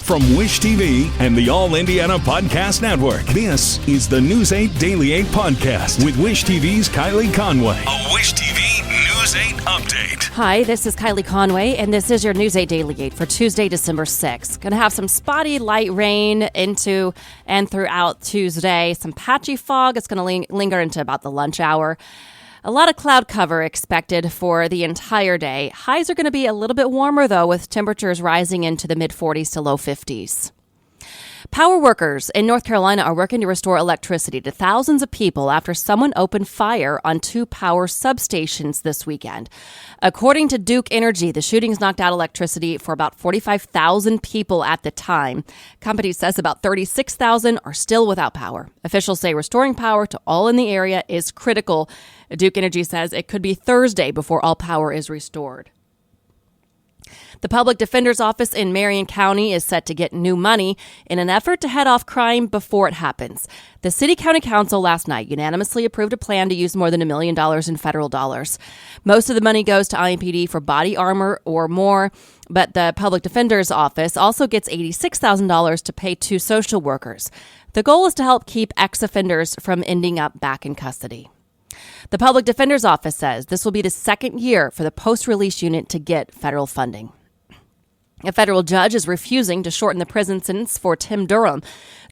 From Wish TV and the All Indiana Podcast Network, this is the News 8 Daily 8 Podcast with Wish TV's Kylie Conway. A Wish TV News 8 update. Hi, this is Kylie Conway, and this is your News 8 Daily 8 for Tuesday, December 6th. Going to have some spotty light rain into and throughout Tuesday. Some patchy fog. It's going to linger into about the lunch hour. A lot of cloud cover expected for the entire day. Highs are going to be a little bit warmer, though, with temperatures rising into the mid-40s to low 50s. Power workers in North Carolina are working to restore electricity to thousands of people after someone opened fire on two power substations this weekend. According to Duke Energy, the shootings knocked out electricity for about 45,000 people at the time. Company says about 36,000 are still without power. Officials say restoring power to all in the area is critical. Duke Energy says it could be Thursday before all power is restored. The Public Defender's Office in Marion County is set to get new money in an effort to head off crime before it happens. The City County Council last night unanimously approved a plan to use more than $1 million in federal dollars. Most of the money goes to IMPD for body armor or more, but the Public Defender's Office also gets $86,000 to pay two social workers. The goal is to help keep ex-offenders from ending up back in custody. The Public Defender's Office says this will be the second year for the post-release unit to get federal funding. A federal judge is refusing to shorten the prison sentence for Tim Durham.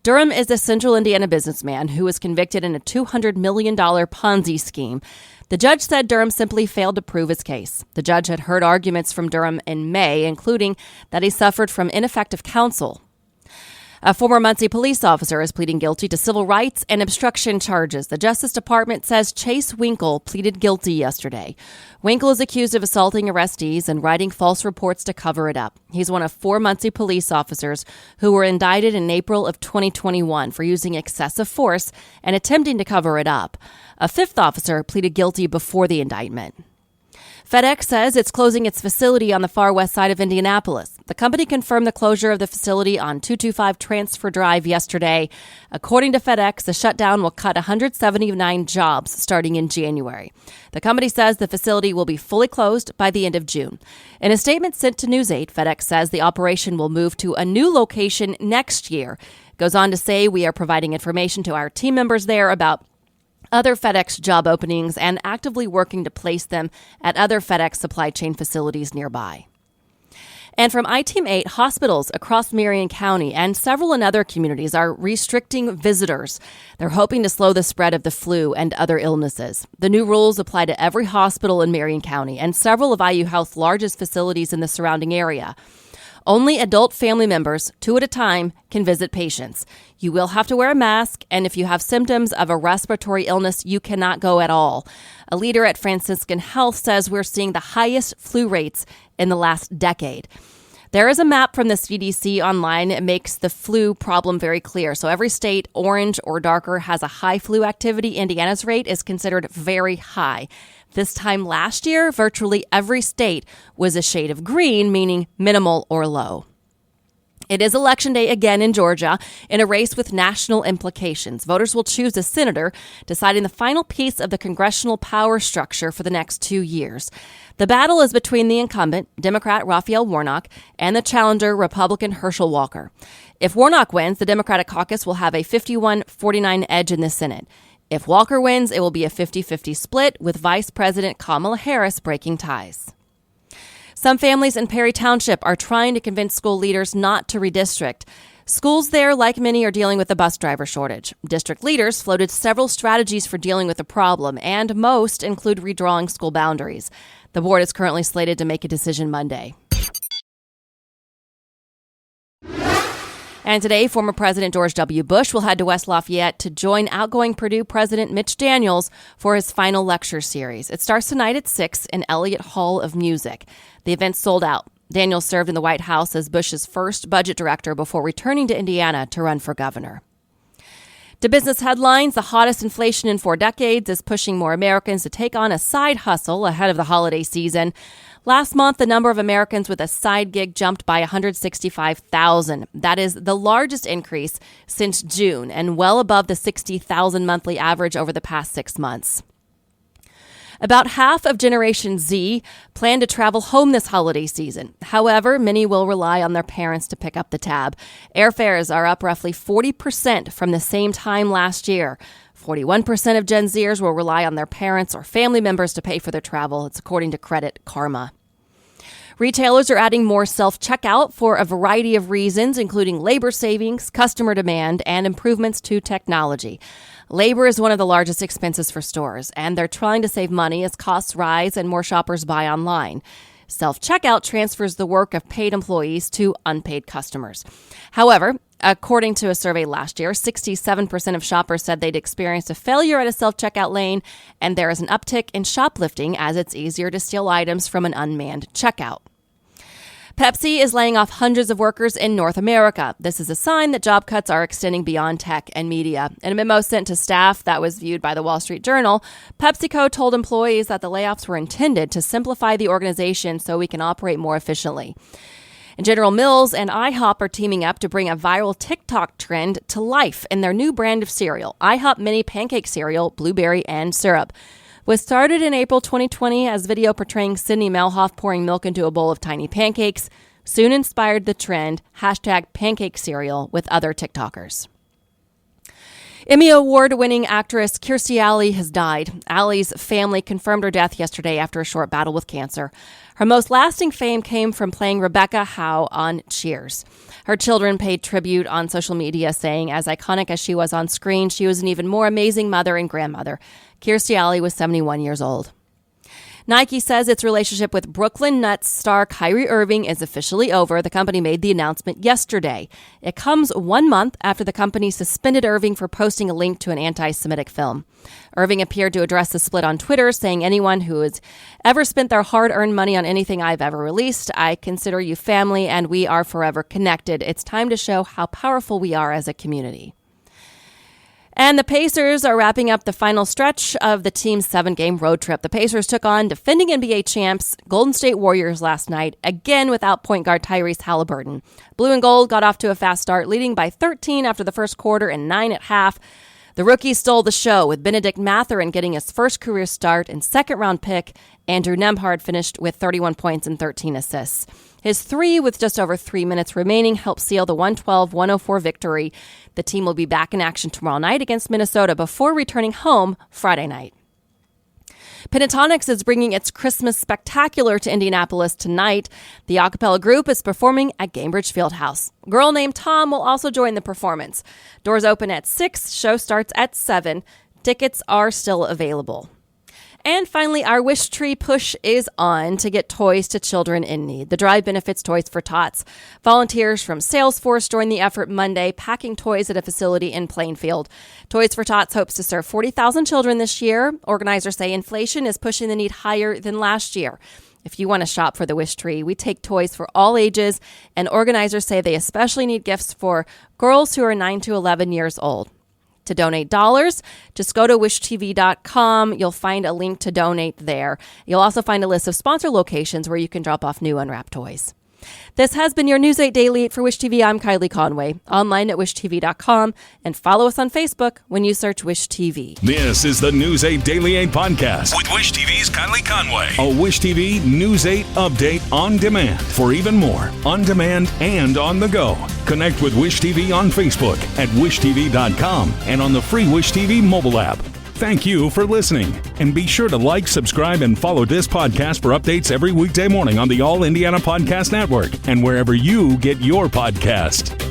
Durham is a central Indiana businessman who was convicted in a $200 million Ponzi scheme. The judge said Durham simply failed to prove his case. The judge had heard arguments from Durham in May, including that he suffered from ineffective counsel. A former Muncie police officer is pleading guilty to civil rights and obstruction charges. The Justice Department says Chase Winkle pleaded guilty yesterday. Winkle is accused of assaulting arrestees and writing false reports to cover it up. He's one of four Muncie police officers who were indicted in April of 2021 for using excessive force and attempting to cover it up. A fifth officer pleaded guilty before the indictment. FedEx says it's closing its facility on the far west side of Indianapolis. The company confirmed the closure of the facility on 225 Transfer Drive yesterday. According to FedEx, the shutdown will cut 179 jobs starting in January. The company says the facility will be fully closed by the end of June. In a statement sent to News 8, FedEx says the operation will move to a new location next year. It goes on to say we are providing information to our team members there about other FedEx job openings and actively working to place them at other FedEx supply chain facilities nearby. And from iTeam 8, hospitals across Marion County and several in other communities are restricting visitors. They're hoping to slow the spread of the flu and other illnesses. The new rules apply to every hospital in Marion County and several of IU Health's largest facilities in the surrounding area. Only adult family members, 2 at a time, can visit patients. You will have to wear a mask, and if you have symptoms of a respiratory illness, you cannot go at all. A leader at Franciscan Health says we're seeing the highest flu rates in the last decade. There is a map from the CDC online. It makes the flu problem very clear. So every state, orange or darker, has a high flu activity. Indiana's rate is considered very high. This time last year, virtually every state was a shade of green, meaning minimal or low. It is Election Day again in Georgia in a race with national implications. Voters will choose a senator, deciding the final piece of the congressional power structure for the next 2 years. The battle is between the incumbent, Democrat Raphael Warnock, and the challenger, Republican Herschel Walker. If Warnock wins, the Democratic caucus will have a 51-49 edge in the Senate. If Walker wins, it will be a 50-50 split, with Vice President Kamala Harris breaking ties. Some families in Perry Township are trying to convince school leaders not to redistrict. Schools there, like many, are dealing with the bus driver shortage. District leaders floated several strategies for dealing with the problem, and most include redrawing school boundaries. The board is currently slated to make a decision Monday. And today, former President George W. Bush will head to West Lafayette to join outgoing Purdue President Mitch Daniels for his final lecture series. It starts tonight at 6 in Elliott Hall of Music. The event sold out. Daniels served in the White House as Bush's first budget director before returning to Indiana to run for governor. To business headlines, the hottest inflation in 4 decades is pushing more Americans to take on a side hustle ahead of the holiday season. Last month, the number of Americans with a side gig jumped by 165,000. That is the largest increase since June and well above the 60,000 monthly average over the past 6 months. About half of Generation Z plan to travel home this holiday season. However, many will rely on their parents to pick up the tab. Airfares are up roughly 40% from the same time last year. 41% of Gen Zers will rely on their parents or family members to pay for their travel. It's according to Credit Karma. Retailers are adding more self-checkout for a variety of reasons, including labor savings, customer demand, and improvements to technology. Labor is one of the largest expenses for stores, and they're trying to save money as costs rise and more shoppers buy online. Self-checkout transfers the work of paid employees to unpaid customers. However, according to a survey last year, 67% of shoppers said they'd experienced a failure at a self-checkout lane, and there is an uptick in shoplifting as it's easier to steal items from an unmanned checkout. Pepsi is laying off hundreds of workers in North America. This is a sign that job cuts are extending beyond tech and media. In a memo sent to staff that was viewed by the Wall Street Journal, PepsiCo told employees that the layoffs were intended to simplify the organization so we can operate more efficiently. And General Mills and IHOP are teaming up to bring a viral TikTok trend to life in their new brand of cereal, IHOP Mini Pancake Cereal, Blueberry and Syrup. Was started in April 2020 as video portraying Sydney Melhoff pouring milk into a bowl of tiny pancakes, soon inspired the trend, #pancake cereal, with other TikTokers. Emmy Award-winning actress Kirstie Alley has died. Alley's family confirmed her death yesterday after a short battle with cancer. Her most lasting fame came from playing Rebecca Howe on Cheers. Her children paid tribute on social media, saying, as iconic as she was on screen, she was an even more amazing mother and grandmother. Kirstie Alley was 71 years old. Nike says its relationship with Brooklyn Nets star Kyrie Irving is officially over. The company made the announcement yesterday. It comes 1 month after the company suspended Irving for posting a link to an anti-Semitic film. Irving appeared to address the split on Twitter, saying, anyone who has ever spent their hard-earned money on anything I've ever released, I consider you family and we are forever connected. It's time to show how powerful we are as a community. And the Pacers are wrapping up the final stretch of the team's 7-game road trip. The Pacers took on defending NBA champs Golden State Warriors last night, again without point guard Tyrese Halliburton. Blue and gold got off to a fast start, leading by 13 after the first quarter and 9 at half. The rookie stole the show, with Benedict Mathurin getting his first career start, and second-round pick Andrew Nembhard finished with 31 points and 13 assists. His three, with just over 3 minutes remaining, helped seal the 112-104 victory. The team will be back in action tomorrow night against Minnesota before returning home Friday night. Pentatonics is bringing its Christmas Spectacular to Indianapolis tonight. The a cappella group is performing at Gainbridge Fieldhouse. A girl named Tom will also join the performance. Doors open at 6, show starts at 7. Tickets are still available. And finally, our Wish Tree push is on to get toys to children in need. The drive benefits Toys for Tots. Volunteers from Salesforce joined the effort Monday, packing toys at a facility in Plainfield. Toys for Tots hopes to serve 40,000 children this year. Organizers say inflation is pushing the need higher than last year. If you want to shop for the Wish Tree, we take toys for all ages, and organizers say they especially need gifts for girls who are 9 to 11 years old. To donate dollars, just go to wishtv.com. You'll find a link to donate there. You'll also find a list of sponsor locations where you can drop off new unwrapped toys. This has been your News 8 Daily 8 for Wish TV. I'm Kylie Conway, online at wishtv.com, and follow us on Facebook when you search Wish TV. This is the News 8 Daily 8 podcast with Wish TV's Kylie Conway. A Wish TV News 8 update on demand. For even more, on demand and on the go. Connect with Wish TV on Facebook at wishtv.com and on the free Wish TV mobile app. Thank you for listening, and be sure to like, subscribe, and follow this podcast for updates every weekday morning on the All Indiana Podcast Network and wherever you get your podcast.